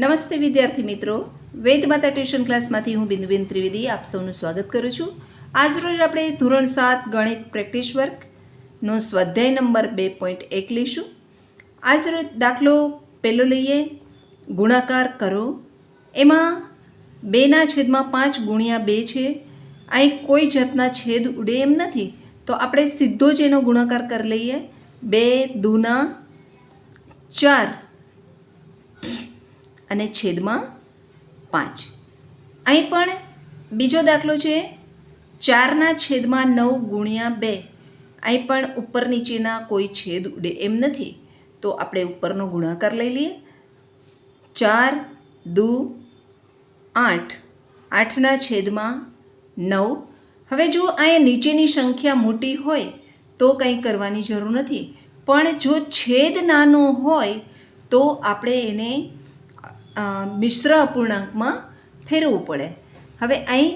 નમસ્તે વિદ્યાર્થી મિત્રો, વેદમાતા ટ્યુશન ક્લાસમાંથી હું બિંદુબેન ત્રિવેદી આપ સૌનું સ્વાગત કરું છું. આજરોજ આપણે ધોરણ 7 ગણિત પ્રેક્ટિસ વર્કનો સ્વાધ્યાય નંબર 2.1 લઈશું. આજરોજ દાખલો પહેલો લઈએ, ગુણાકાર કરો. એમાં 2/5 ગુણ્યા 2 છે. અહીં કોઈ જાતના છેદ ઉડે એમ નથી, તો આપણે સીધો જ એનો ગુણાકાર કરી લઈએ. 2 દૂના 4 અને છેદમાં 5. અહીં પણ બીજો દાખલો છે, 4/9 ગુણ્યા 2. અહીં પણ ઉપર નીચેના કોઈ છેદ ઉડે એમ નથી, તો આપણે ઉપરનો ગુણાકાર લઈ લઈએ. 4 દૂ 8, 8/9. હવે જો અહીંયા નીચેની સંખ્યા મોટી હોય તો કંઈ કરવાની જરૂર નથી, પણ જો છેદ નાનો હોય તો આપણે એને મિશ્ર અપૂર્ણાંકમાં ફેરવવું પડે. હવે અહીં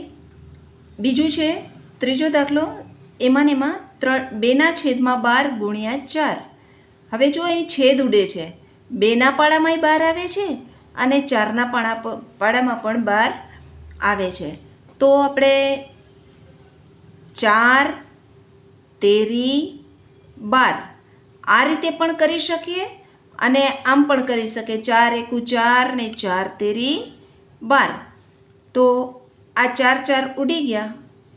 બીજું છે ત્રીજો દાખલો, એમાં 2/12 ગુણ્યા 4. હવે જો અહીં છેદ ઉડે છે, 2ના પાડામાંય 12 આવે છે અને 4ના પાડામાં પણ 12 આવે છે, તો આપણે 4 તેરી 12 આ રીતે પણ કરી શકીએ અને આમ પણ કરી શકે. 4 એકુ 4 ને 4 તેરી 12. તો આ 4 4 ઉડી ગયા,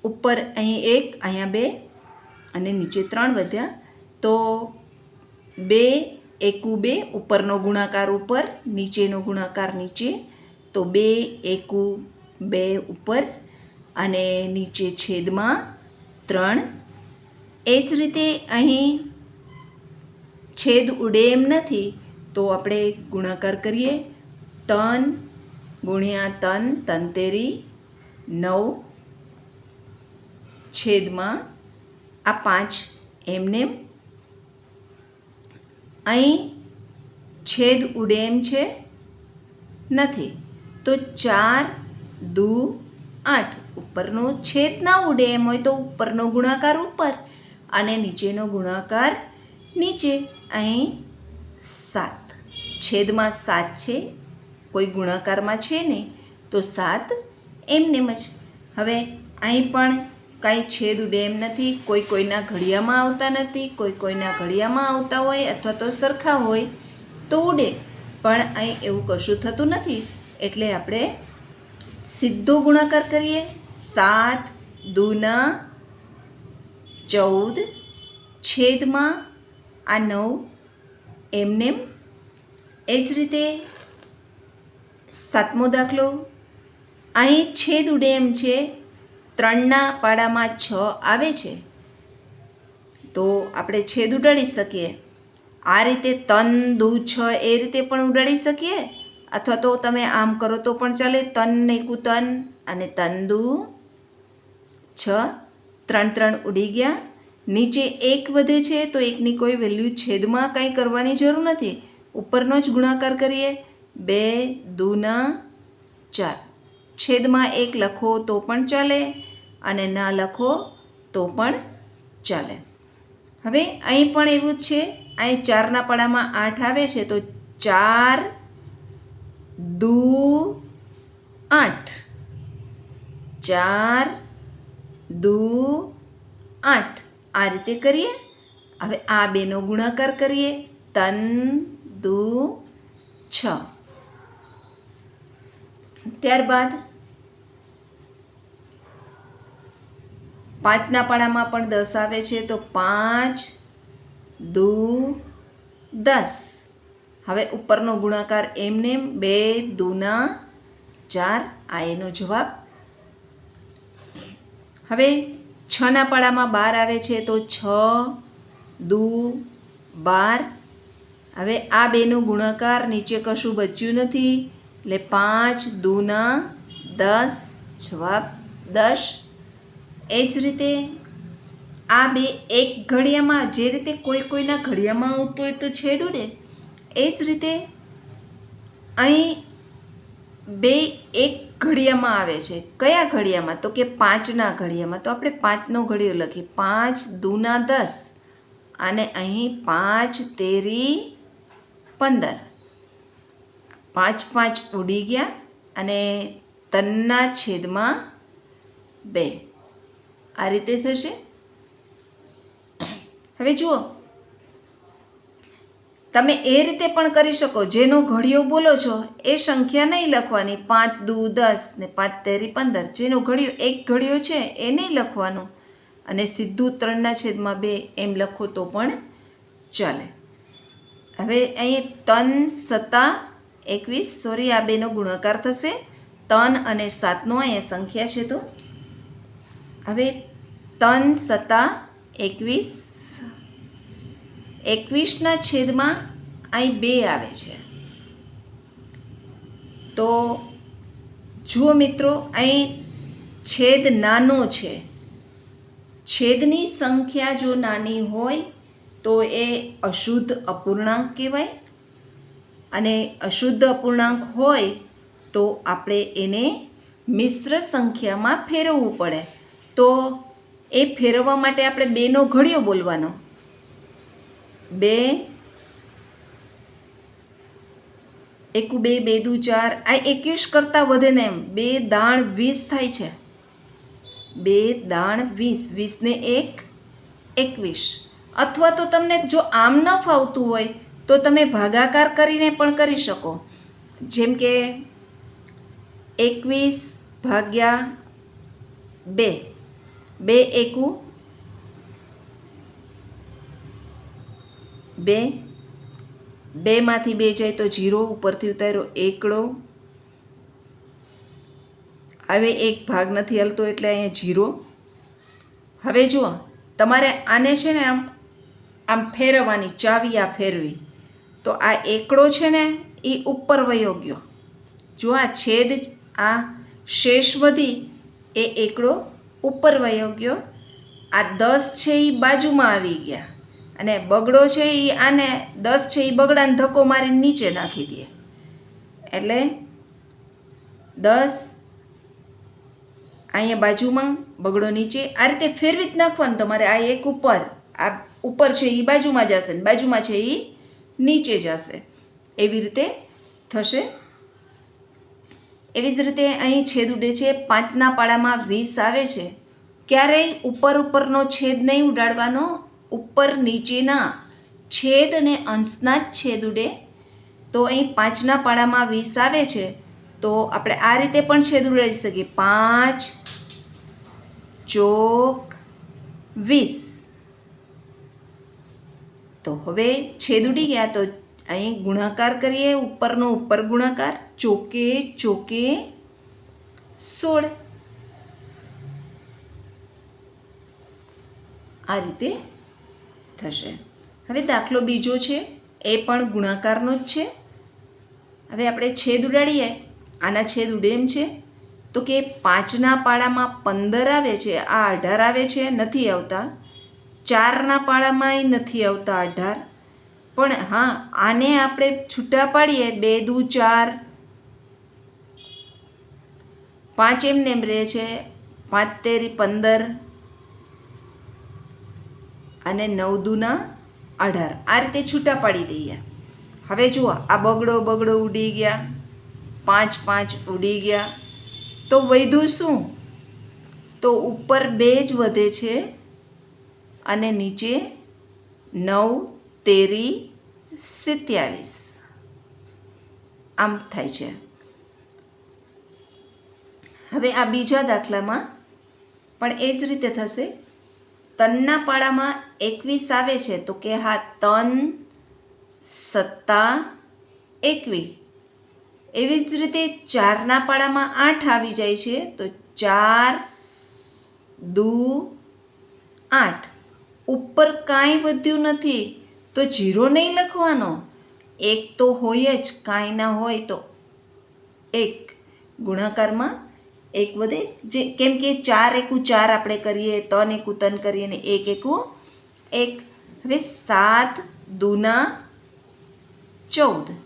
ઉપર અહીં 1 અહીંયા 2 અને નીચે 3 વધ્યા, તો 2 એકુ 2 ઉપરનો ગુણાકાર ઉપર, નીચેનો ગુણાકાર નીચે, તો 2 એકુ 2 ઉપર અને નીચે છેદમાં 3. એ જ રીતે અહીં છેદ ઉડે એમ નથી, તો આપણે ગુણાકાર કરીએ. 3 ગુણ્યા 3 3 તેરી 9 છેદમાં આ 5 એમને. અહીં છેદ ઉડે એમ છે નથી, તો 4 દૂ 8. ઉપરનો છેદ ના ઉડે એમ હોય તો ઉપરનો ગુણાકાર ઉપર અને નીચેનો ગુણાકાર નીચે. અહીં 7, છેદમાં 7 છે, કોઈ ગુણાકારમાં છે નહીં, તો 7 એમનેમ જ. હવે અહીં પણ કાંઈ છેદ ઉડે એમ નથી, કોઈ કોઈના ઘડિયામાં આવતા નથી, કોઈ કોઈના ઘડિયામાં આવતા હોય અથવા તો સરખા હોય તો ઉડે, પણ અહીં એવું કશું થતું નથી, એટલે આપણે સીધો ગુણાકાર કરીએ. 7 દૂના 14 છેદમાં આ 9 એમનેમ. એ જ રીતે 7મો દાખલો, અહીં છેદ ઉડે એમ છે, 3ના પાડામાં 6 આવે છે, તો આપણે છેદ ઉડાડી શકીએ. આ રીતે 3 દૂ 6 એ રીતે પણ ઉડાડી શકીએ, અથવા તો તમે આમ કરો તો પણ ચાલે. 3 એકુ 3 અને 3 દૂ 6, 3 3 ઉડી ગયા. નીચે 1 વધે છે, તો 1ની કોઈ વેલ્યુ છેદમાં કંઈ કરવાની જરૂર નથી, ઉપરનો જ ગુણાકાર કરીએ. 2 દૂના 4 છેદમાં 1 લખો તો પણ ચાલે અને ના લખો તો પણ ચાલે. હવે અહીં પણ એવું જ છે, અહીં 4ના પાડામાં 8 આવે છે, તો 4 દૂ 8, 4 દૂ 8 આ રીતે કરીએ. હવે આ બેનો ગુણાકાર કરીએ. 3 દૂ 6. ત્યારબાદ 5ના પાડામાં પણ 10 આવે છે, તો 5 દૂ 10. હવે ઉપરનો ગુણાકાર એમને 2 દૂના 4, આ એનો જવાબ. હવે 6ના પાડામાં 12 આવે છે, તો 6 દૂ 12. હવે આ બેનો ગુણાકાર, નીચે કશું બચ્યું નથી, એટલે 5 દૂના 10, જવાબ 10. એ જ રીતે આ બે એક ઘડિયામાં, જે રીતે કોઈ કોઈના ઘડિયામાં આવતું હોય તો છેદ ઉડે, એ જ રીતે અહીં 2 એક ઘડિયામાં આવે છે. કયા ઘડિયામાં? તો કે 5ના ઘડિયામાં, તો આપણે 5નો ઘડિયો લખીએ. 5 દૂના 10 અને અહીં 5 તેરી 15. 5 5 ઉડી ગયા અને તનના છેદમાં 2 આ રીતે થશે. હવે જુઓ, તમે એ રીતે પણ કરી શકો, જેનો ઘડિયો બોલો છો એ સંખ્યા નહીં લખવાની, 5 દુ 10 ને 5 તેરી 15, જેનો ઘડિયો એક ઘડિયો છે એ નહીં લખવાનું અને સીધું 3/2 એમ લખો તો પણ ચાલે. હવે અહીં 3 સત્તા 21, સોરી આ બેનો ગુણાકાર થશે, 3 અને 7નો અહીંયા સંખ્યા છે. તો હવે 3 સત્તા 21, 21ના છેદમાં અહીં 2 આવે છે. તો જુઓ મિત્રો, અહીં છેદ નાનો છે. છેદની સંખ્યા જો નાની હોય તો એ અશુદ્ધ અપૂર્ણાંક કહેવાય અને અશુદ્ધ અપૂર્ણાંક હોય તો આપણે એને મિશ્ર સંખ્યામાં ફેરવવું પડે. તો એ ફેરવવા માટે આપણે 2નો ઘડિયો બોલવાનો. 2 1 2 2 દુ 4, આ 21 કરતાં વધે ને એમ 2 દાણ 20 થાય છે. 2 દાણ 20, 20 ને 1 21. અથવા તો તમને જો આમ ન ફાવતું હોય તો તમે ભાગાકાર કરીને પણ કરી શકો. જેમ કે 21 ભાગ્યા 2, 2 એકુ 2, 2માંથી 2 જાય તો 0, ઉપરથી ઉતાર્યો એકડો. હવે એક ભાગ નથી હલતો એટલે અહીંયા 0. હવે જુઓ, તમારે આને છે ને આમ ફેરવવાની, ચાવી આ ફેરવી તો આ એકડો છે ને એ ઉપર વયો ગયો. જો આ છેદ, આ શેષ વધી એ એકડો ઉપર વયો ગયો. આ 10 છે એ બાજુમાં આવી ગયા અને બગડો છે એ આને 10 છે એ બગડાને ધક્કો મારીને નીચે નાખી દે. એટલે 10 અહીંયા બાજુમાં, બગડો નીચે, આ રીતે ફેરવી જ નાખવાનું તમારે. આ એક ઉપર, આ ઉપર છે એ બાજુમાં જશે ને બાજુમાં છે એ નીચે જશે, એવી રીતે થશે. એવી જ રીતે અહીં છેદ ઉડે છે. 5ના પાડામાં 20 આવે છે. ક્યારેય ઉપરનો છેદ નહીં ઉડાડવાનો, ઉપર નીચેના છેદ અને અંશના જ છેદ ઉડે. તો અહીં 5ના પાડામાં 20 આવે છે તો આપણે આ રીતે પણ છેદ ઉડાડી શકીએ. 5 ચોક 20. તો હવે છેદ ઉડી ગયા તો અહીં ગુણાકાર કરીએ, ઉપરનો ઉપર ગુણાકાર, ચોકે ચોકે 16. આ રીતે થશે. હવે દાખલો બીજો છે, એ પણ ગુણાકારનો જ છે. હવે આપણે છેદ ઉડાડીએ, આના છેદ ઉડે એમ છે તો કે 5ના પાડામાં 15 આવે છે, આ 18 આવે છે, નથી આવતા. 4ના પાડામાંય નથી આવતા 18. પણ હા, આને આપણે છૂટા પાડીએ, 2 દુ 4, 5 એમને એમ રહે છે, 5 તેરી 15 અને 9 દુના 18. આ રીતે છૂટા પાડી દઈએ. હવે જુઓ, આ બગડો ઉડી ગયા, 5 5 ઉડી ગયા. તો વધ્યું શું? તો ઉપર 2 જ વધે છે અને નીચે 9 તેરી 27 આમ થાય છે. હવે આ બીજા દાખલામાં પણ એ જ રીતે થશે. તનના પાડામાં 21 આવે છે તો કે હા, 3 સત્તા 21. એવી જ રીતે 4ના પાડામાં 8 આવી જાય છે તો 4 દુ 8. ઉપર કાંઈ વધ્યું નથી તો 0 નહીં લખવાનો, 1 તો હોય જ, કાંઈ ના હોય તો 1. ગુણાકારમાં 1 વધે, જે કેમ કે 4 એકુ 4 આપણે કરીએ, 3 એકુ 3 કરીએ ને 1 એકુ 1. હવે 7 દુના 14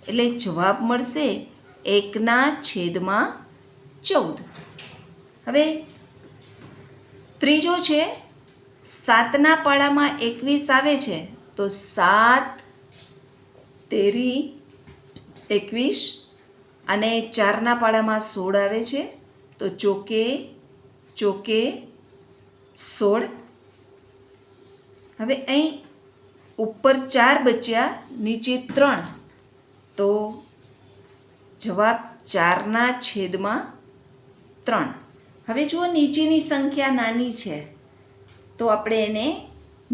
એટલે જવાબ મળશે 1/14. હવે ત્રીજો છે, 7ના પાડામાં 21 આવે છે તો 7 તેરી 21 અને 4ના પાડામાં 16 આવે છે, તો ચોકે ચોકે 16. હવે અહીં ઉપર 4 બચ્યા, નીચે 3, તો જવાબ 4/3. હવે જુઓ નીચેની સંખ્યા નાની છે, તો આપણે એને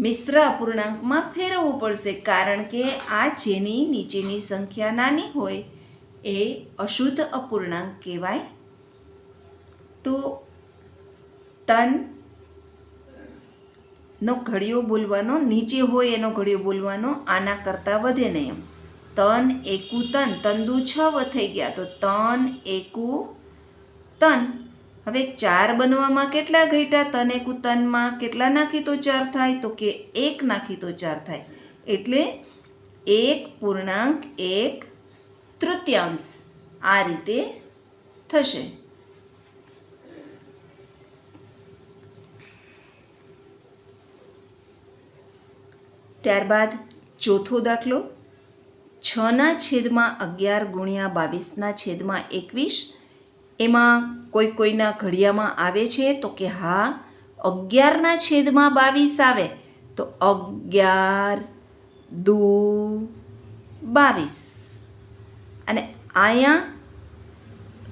મિશ્ર અપૂર્ણાંકમાં ફેરવવું પડશે, કારણ કે આ જેની નીચેની સંખ્યા નાની હોય એ અશુદ્ધ અપૂર્ણાંક કહેવાય. તો તનનો ઘડિયો બોલવાનો, નીચે હોય એનો ઘડિયો બોલવાનો, આના કરતાં વધે નહીં એમ. તન એકુ તન, તન દુ 6 થઈ ગયા, તો તન એકુ તન. હવે 4 બનવામાં કેટલા ઘટ્યા? તન એકુ તનમાં કેટલા નાખી તો 4 થાય? તો કે 1 નાખી તો 4 થાય. એટલે 1.1/3 આ રીતે થશે. ત્યારબાદ ચોથો દાખલો, 6/11 ગુણ્યા 22/21. એમાં કોઈના ઘડિયામાં આવે છે? તો કે હા, 11/22 આવે, તો 11 દુ 22. અને અહીંયા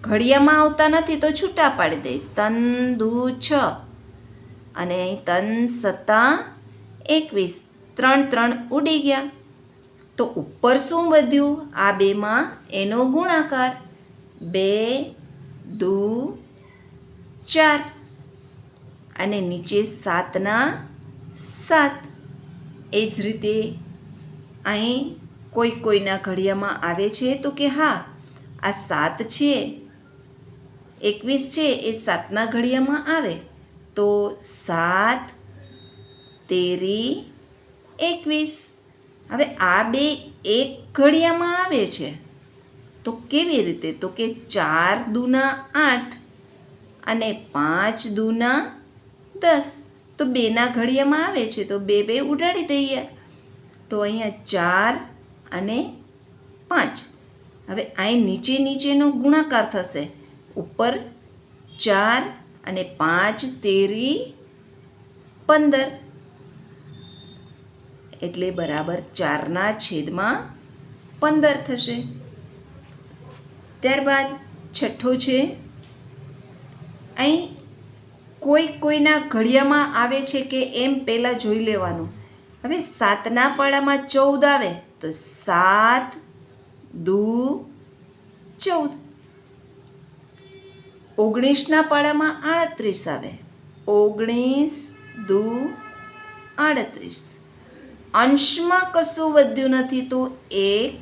ઘડિયામાં આવતા નથી તો છૂટા પાડી દે, તન દુ 6 અને તન સત્તા 21, 3 ઉડી ગયા. તો ઉપર શું વધ્યું? આ બેમાં એનો ગુણાકાર, 2 દુ 4 અને નીચે 7/7. એ જ રીતે અહીં કોઈના ઘડિયામાં આવે છે? તો કે હા, આ 7 છે, 21 છે, એ 7ના ઘડિયામાં આવે, તો 7 તેરી 21. હવે આ બે એક ઘડિયામાં આવે છે, તો કેવી રીતે? તો કે 4 દુના 8 અને 5 દુના 10. તો બેના ઘડિયામાં આવે છે, તો 2 ઉડાડી દઈએ, તો અહીંયા 4 અને 5. હવે અહીં નીચેનો ગુણાકાર થશે, ઉપર 4 અને 5 તેરી 15, એટલે બરાબર 4/15 થશે. ત્યારબાદ છઠ્ઠો છે, અહીં કોઈના ઘડિયામાં આવે છે કે એમ પહેલાં જોઈ લેવાનું. હવે 7ના પાડામાં 14 આવે, તો 7 દુ 14. 19ના પાડામાં 38 આવે, 19 દુ 38. અંશમાં કશું વધ્યું નથી, તો 1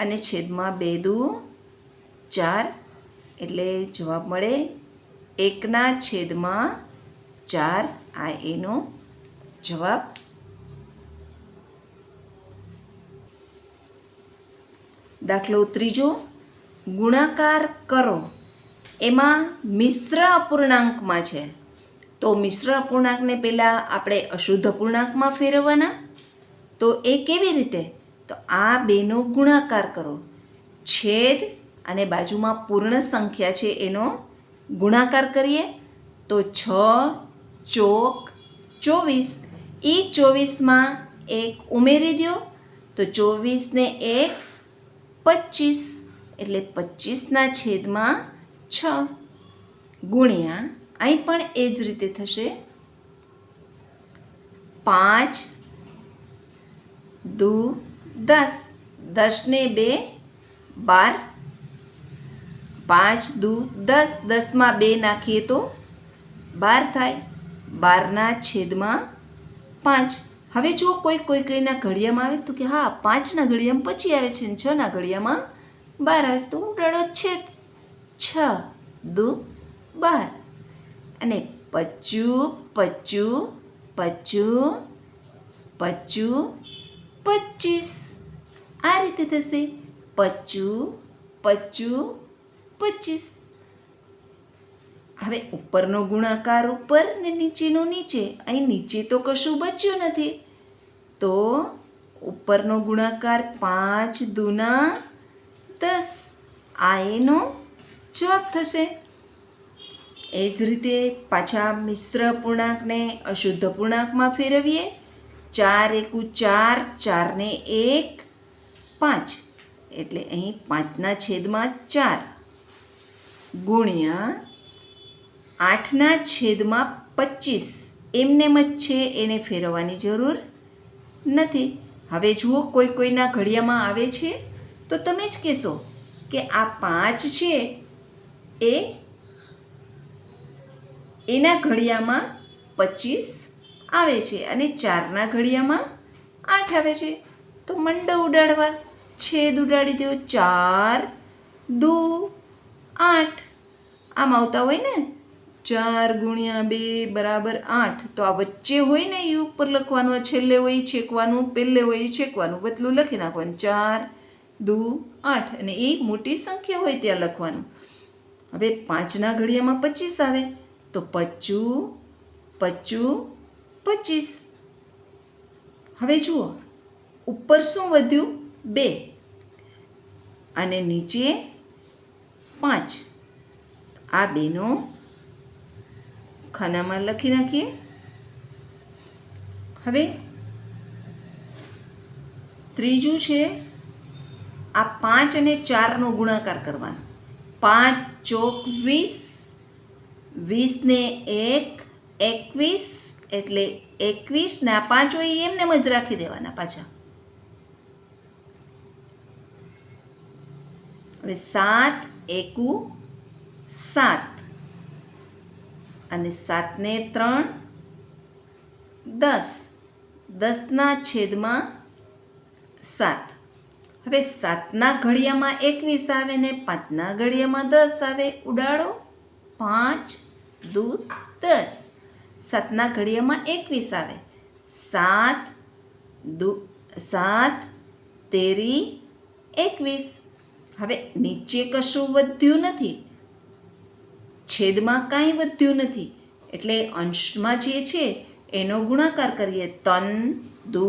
અને છેદમાં 2 દુ 4, એટલે જવાબ મળે 1/4. આ એનો જવાબ. દાખલો ત્રીજો, ગુણાકાર કરો. એમાં મિશ્ર અપૂર્ણાંકમાં છે, તો મિશ્ર અપૂર્ણાંકને પહેલાં આપણે અશુદ્ધ અપૂર્ણાંકમાં ફેરવવાના. તો એ કેવી રીતે? તો આ બેનો ગુણાકાર કરો, છેદ અને બાજુમાં પૂર્ણ સંખ્યા છે એનો ગુણાકાર કરીએ, તો 6 ચોક 24. એ 24માં 1 ઉમેરી દો, તો 24 ને 1 25, એટલે 25/6 ગુણ્યા, અહીં પણ એ જ રીતે થશે, 5 દુ 10, 10 ને 2 12, 5 દુ 10, 10માં 2 નાખીએ તો 12 થાય, 12/5. હવે જો કોઈના ઘડિયામાં આવે તો કે હા, 5ના ઘડિયામાં પછી આવે છે, 6ના ઘડિયામાં 12 આવે, તો ઉડાડો છેદ, 6 દુ 12 અને 25 25 25 25 25. આ રીતે થશે, 25 25 25. હવે ઉપરનો ગુણાકાર ઉપર ને નીચેનો નીચે. અહીં નીચે તો કશું બચ્યું નથી, તો ઉપરનો ગુણાકાર 5 દુના 10. આ એનો જવાબ થશે. એ જ રીતે પાછા મિશ્ર પૂર્ણાંકને અશુદ્ધ પૂર્ણાંકમાં ફેરવીએ. 4 એકુ 4, 4 ને 1 5, એટલે અહીં 5/4 ગુણ્યા 8/25. એમનેમ જ છે, એને ફેરવવાની જરૂર નથી. હવે જુઓ, કોઈના ઘડિયામાં આવે છે તો તમે જ કહેશો કે આ 5 છે એ એના ઘડિયામાં 25 આવે છે અને 4ના ઘડિયામાં 8 આવે છે. તો મંડો ઉડાડવા, છેદ ઉડાડી દો. 4 દુ 8. આમ આવતા હોય ને, 4 ગુણ્યા 2 બરાબર 8. તો આ વચ્ચે હોય ને એ ઉપર લખવાનું, આ છેલ્લે હોય એ છેકવાનું, પહેલે હોય એ છેકવાનું, બદલું લખી નાખવાનું. 4 દુ 8 અને એ મોટી સંખ્યા હોય ત્યાં લખવાનું. હવે 5ના ઘડિયામાં 25 આવે તો 25 25 25. હવે જુઓ, ઉપર શું વધ્યું? 2 અને નીચે 5. આ બેનો ખાનામાં લખી નાખીએ. હવે ત્રીજું છે, આ 5 અને 4નો ગુણાકાર કરવાનો. 5 ચોક 20, 20 ને 1 21, એટલે 21 ને આ 5 હોય એમને જ રાખી દેવાના પાછા. હવે 7 એકુ 7 અને 7 ને 3 10, 10/7. હવે 7ના ઘડિયામાં 21 આવે ને 5ના ઘડિયામાં 10 આવે. ઉડાડો. 5 દુ 10. 7ના ઘડિયામાં 21 આવે. 7 તેરી 21. હવે નીચે કશું વધ્યું નથી, છેદમાં કાંઈ વધ્યું નથી, એટલે અંશમાં જે છે એનો ગુણાકાર કરીએ. 3 દુ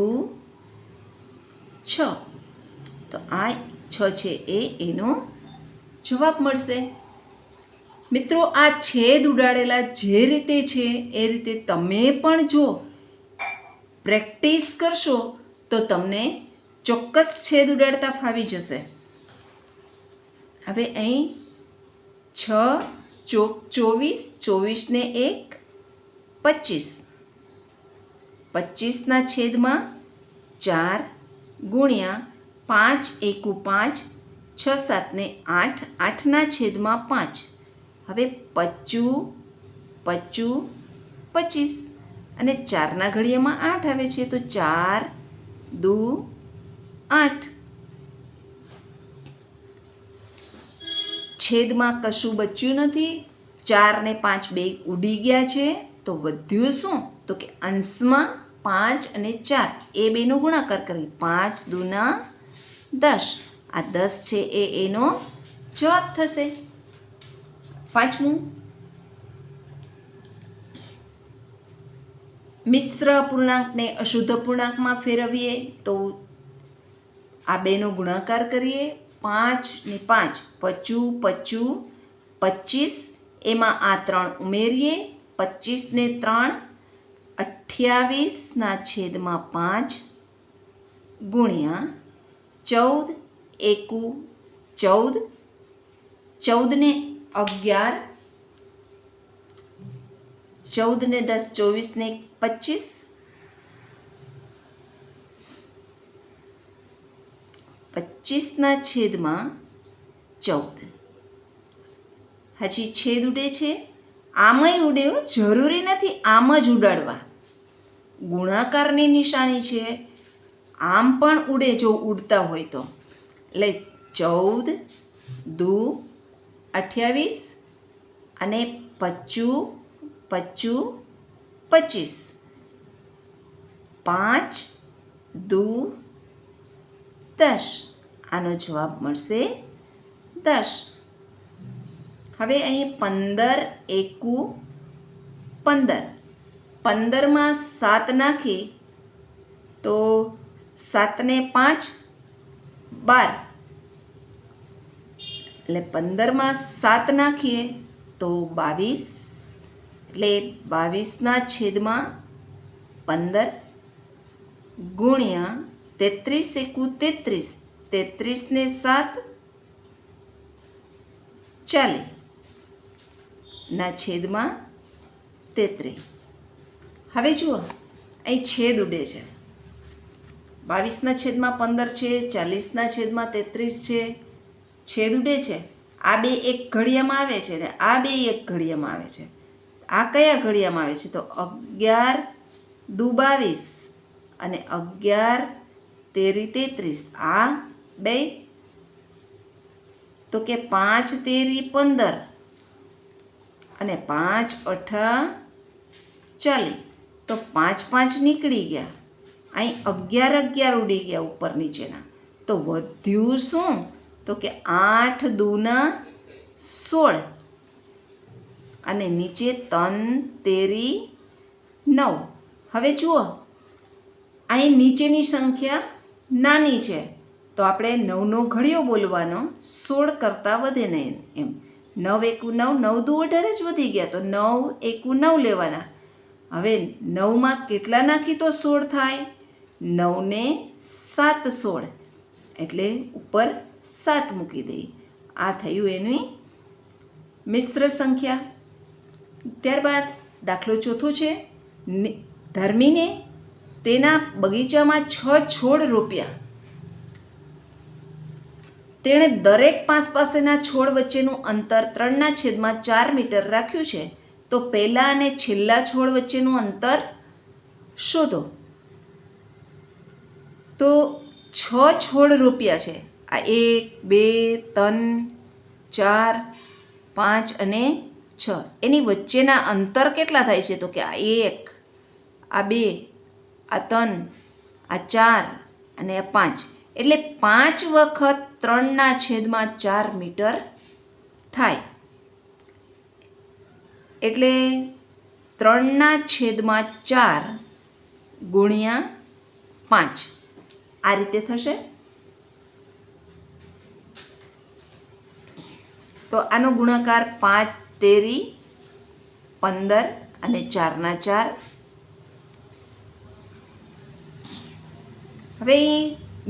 6. તો આ 6 છે એ એનો જવાબ મળશે. મિત્રો, આ છેદ ઉડાડેલા જે રીતે છે એ રીતે તમે પણ જો પ્રેક્ટિસ કરશો તો તમને ચોક્કસ છેદ ઉડાડતા ફાવી જશે. હવે અહીં 6 ચોક 24, 24 ને 1 25, 25/4 ગુણ્યા 5 એકુ 5, 6 7 ને 8, 8/5. હવે 25 25 25 અને 4ના ઘડિયામાં 8 આવે છે તો 4 દુ 8. છેદમાં કશું બચ્યું નથી. 4 ને 5 બે ઉડી ગયા છે. તો વધ્યું શું? તો કે અંશમાં 5 અને 4 એ બેનો ગુણાકાર કરી. 5 દુના 10. આ 10 છે એ એનો જવાબ થશે. પાંચમું, મિશ્ર પૂર્ણાંકને અશુદ્ધ પૂર્ણાંકમાં ફેરવીએ તો આ બેનો ગુણાકાર કરીએ. 5 ને 5 25 25 25. એમાં આ 3 ઉમેરીએ. 25 ને 3 28/5 ગુણ્યા 14 એકુ 14, 14 ને 11, 14 ને 10 24 ને 25, 25/14. હજી છેદ ઉડે છે, આમાંય ઉડે. જરૂરી નથી આમ જ ઉડાડવા, ગુણાકારની નિશાની છે, આમ પણ ઉડે જો ઉડતા હોય તો. એટલે 14 દુ 28 અને 25 25 25. 5 દુ 10. આનો જવાબ મળશે 10. હવે અહીં 15 એકુ 15. 15માં 7 નાખી તો 7 ને 5 12. એટલે 15માં 7 નાખીએ તો 22, એટલે 22/15 ગુણ્યા 33 × 33, 33 ને 7 40 ના છેદમાં 33. હવે જુઓ અહીં છેદ ઉડે છે. 22/15 છે, 40/33 છે, છેદ ઉડે છે. આ બે એક ઘડિયામાં આવે છે ને આ બે એક ઘડિયામાં આવે છે. આ કયા ઘડિયામાં આવે છે? તો 11 દુ 22 અને 11 તેરી 33. આ બે તો કે 5 તેરી 15 અને 5 અઠા 40. તો 5 5 નીકળી ગયા. અહીં 11 ઉડી ગયા ઉપર નીચેના. તો વધ્યું શું? તો કે 8 દુના 16 અને નીચે 3 તેરી 9. હવે જુઓ અહીં નીચેની સંખ્યા નાની છે તો આપણે 9નો ઘડિયો બોલવાનો, 16 કરતાં વધે નહીં એમ. 9 એકુ 9, 9 દુ 18 જ વધી ગયા. તો 9 એકુ 9 લેવાના. હવે 9માં કેટલા નાખી તો 16 થાય? 9 ને 7 16, એટલે ઉપર 7 મૂકી દઈએ. આ થયું એની મિશ્ર સંખ્યા. ત્યારબાદ દાખલો ચોથો છે. ધર્મીને તેના બગીચામાં 6 છોડ રોપ્યા. તેણે દરેક પાસેના છોડ વચ્ચેનું અંતર 3/4 મીટર રાખ્યું છે. તો પહેલા અને છેલ્લા છોડ વચ્ચેનું અંતર શોધો. તો 6 છોડ રોપ્યા છે. આ 1 2 3 4 5 અને 6. એની વચ્ચેના અંતર કેટલા થાય છે? તો કે આ 1, આ 2, આ 3, આ 4 અને આ 5. એટલે 5 વખત 3/4 મીટર થાય. એટલે 3/4 ગુણ્યા 5 આ રીતે થશે. તો આનો ગુણાકાર 5 તેરી 15 અને 4/4. હવે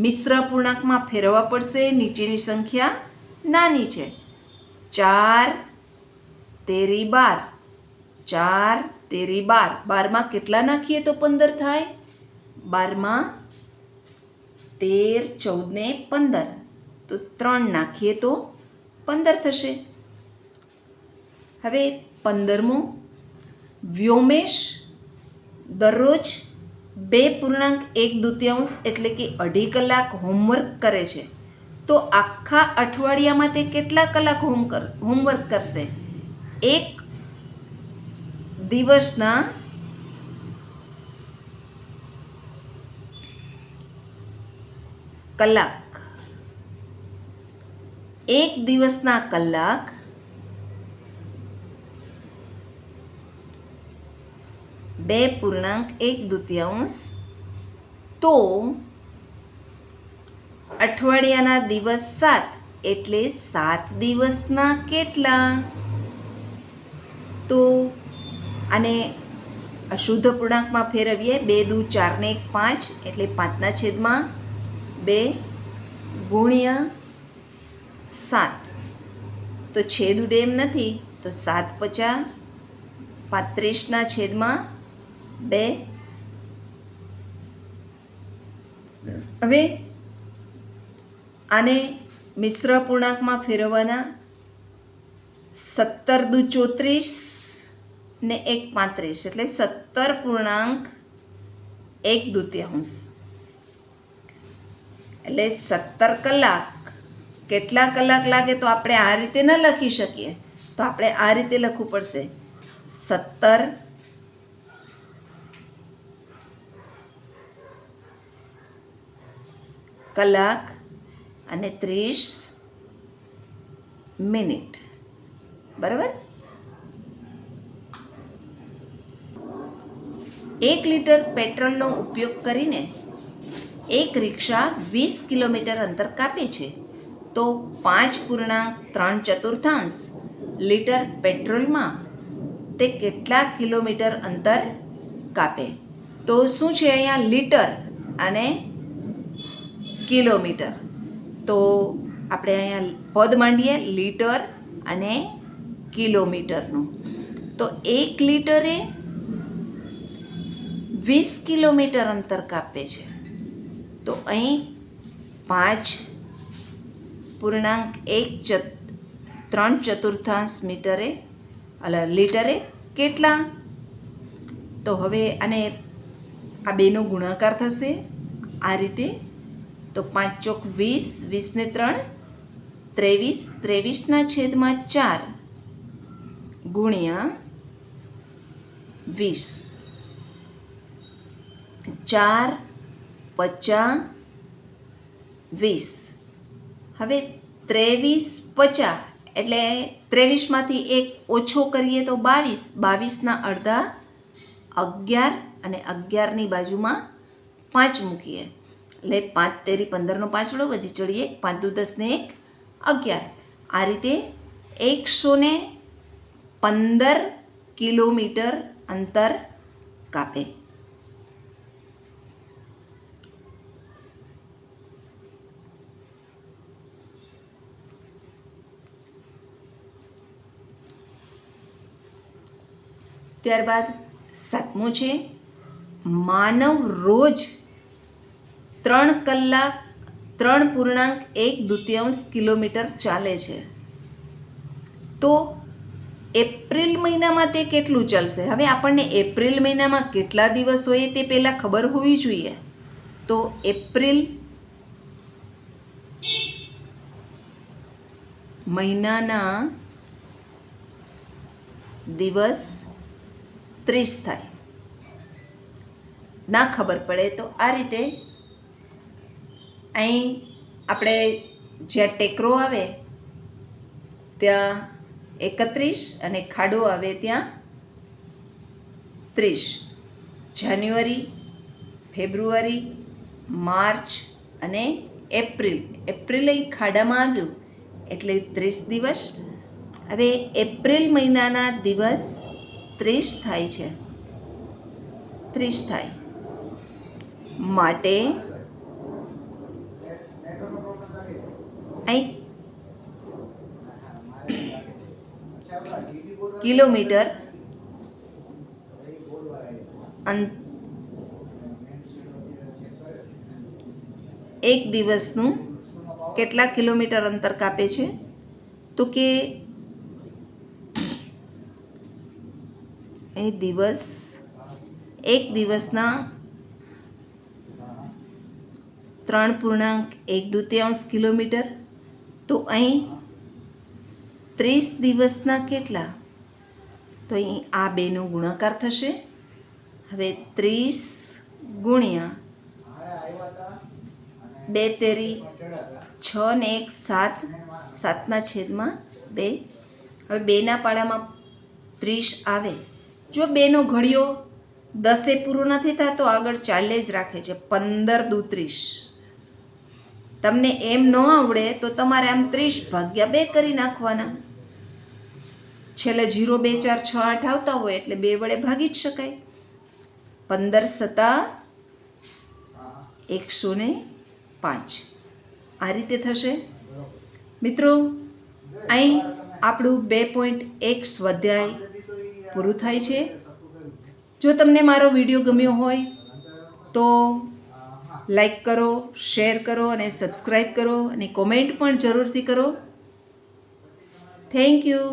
મિશ્ર પૂર્ણાંકમાં ફેરવવા પડશે. નીચેની સંખ્યા નાની છે. 4 તેરી 12, 4 તેરી 12. 12માં કેટલા નાખીએ તો 15 થાય? 12માં 13 14 ને 15. તો 3 નાખીએ તો 15 થશે. હવે 15મો. વ્યોમેશ દરરોજ 2.1/2 એટલે કે 2.5 કલાક હોમવર્ક કરે છે. તો આખા અઠવાડિયામાં તે કેટલા કલાક હોમવર્ક કરશે? એક દિવસના કલાક. એક દિવસના કલાક 2.1/2. તો અઠવાડિયાના દિવસ 7 એટલે 7 દિવસના કેટલા? તો આને અશુદ્ધ પૂર્ણાંકમાં ફેરવીએ. 2 દુ 4 ને 1 5 એટલે 5/2 ગુણ્યા 7. તો છેદ ઉડે એમ નથી. તો 7 × 5 35/2. હવે આને મિશ્ર પૂર્ણાંકમાં ફેરવવાના. 17 દુ 34 ને 1 35 એટલે 17.1/2. એટલે 17 કલાક. કેટલા કલાક લાગે? તો આપણે આ રીતે ન લખી શકીએ. તો આપણે આ રીતે લખવું પડશે. 17 કલાક અને 30 મિનિટ. બરાબર. 1 લિટર પેટ્રોલનો ઉપયોગ કરીને એક રિક્ષા 20 કિલોમીટર અંતર કાપે છે. તો 5.3 લીટર પેટ્રોલમાં તે કેટલા કિલોમીટર અંતર કાપે? તો શું છે અહીંયા લીટર અને કિલોમીટર, તો આપણે અહીંયા પદ માંડીએ લીટર અને કિલોમીટરનું. તો 1 લીટરે 20 કિલોમીટર અંતર કાપે છે. તો અહીં 5.1 મીટરે લીટરે કેટલા? તો હવે આને આ બેનો ગુણાકાર થશે આ રીતે. તો 5 ચોક 20, 20 ને 3 23, 23/4 ગુણ્યા 20, 4 50 20. હવે 23 50 એટલે 23માંથી 1 ઓછો કરીએ તો 22, 22ના અડધા 11 અને 11ની બાજુમાં 5 મૂકીએ એટલે 5 તેરી 15નો પાંચડો વધી ચડીએ, 5 દુ 10 ને 1 11. આ રીતે 115 કિલોમીટર અંતર કાપે. ત્યારબાદ 7મો છે, માનવ રોજ 3 કલાક 3.1 કિલોમીટર ચાલે છે. તો એપ્રિલ મહિનામાં તે કેટલું ચાલશે? હવે આપણને એપ્રિલ મહિનામાં કેટલા દિવસ હોય તે પહેલાં ખબર હોવી જોઈએ. તો એપ્રિલ મહિનાના દિવસ 30 થાય. ના ખબર પડે તો આ રીતે અહીં આપણે જ્યાં ટેકરો આવે ત્યાં 31 અને ખાડો આવે ત્યાં 30. જાન્યુઆરી, ફેબ્રુઆરી, માર્ચ અને એપ્રિલ અહીં ખાડામાં આવ્યું એટલે 30 દિવસ. હવે એપ્રિલ મહિનાના દિવસ 30 થાય છે, 30 થાય માટે અહીં કિલોમીટર એક દિવસનું કેટલા કિલોમીટર અંતર કાપે છે? તો કે એ દિવસ એક દિવસના 3.1 કિલોમીટર. તો અહીં 30 દિવસના કેટલા? તો અહીં આ બેનો ગુણાકાર થશે. હવે 30 ગુણ્યા 2 તેરી 6 ને 1 7, 7/2. હવે બેના પાડામાં 30 આવે. જો બેનો ઘડિયો 10 પૂરો નથી થતો આગળ ચાલે જ રાખે છે. 15 દુ 30. તમને એમ ન આવડે તો તમારે આમ 30/2 કરી નાખવાના. છેલ્લે 0 2 4 6 8 આવતા હોય એટલે 2 વડે ભાગી જ શકાય. 15 7 105 આ રીતે થશે. મિત્રો, અહીં આપણું 2.1 સ્વાધ્યાય પૂરું થાય છે. જો તમને મારો વિડીયો ગમ્યો હોય તો લાઈક કરો, શેર કરો અને સબસ્ક્રાઈબ કરો અને કોમેન્ટ પણ જરૂરથી કરો. Thank you.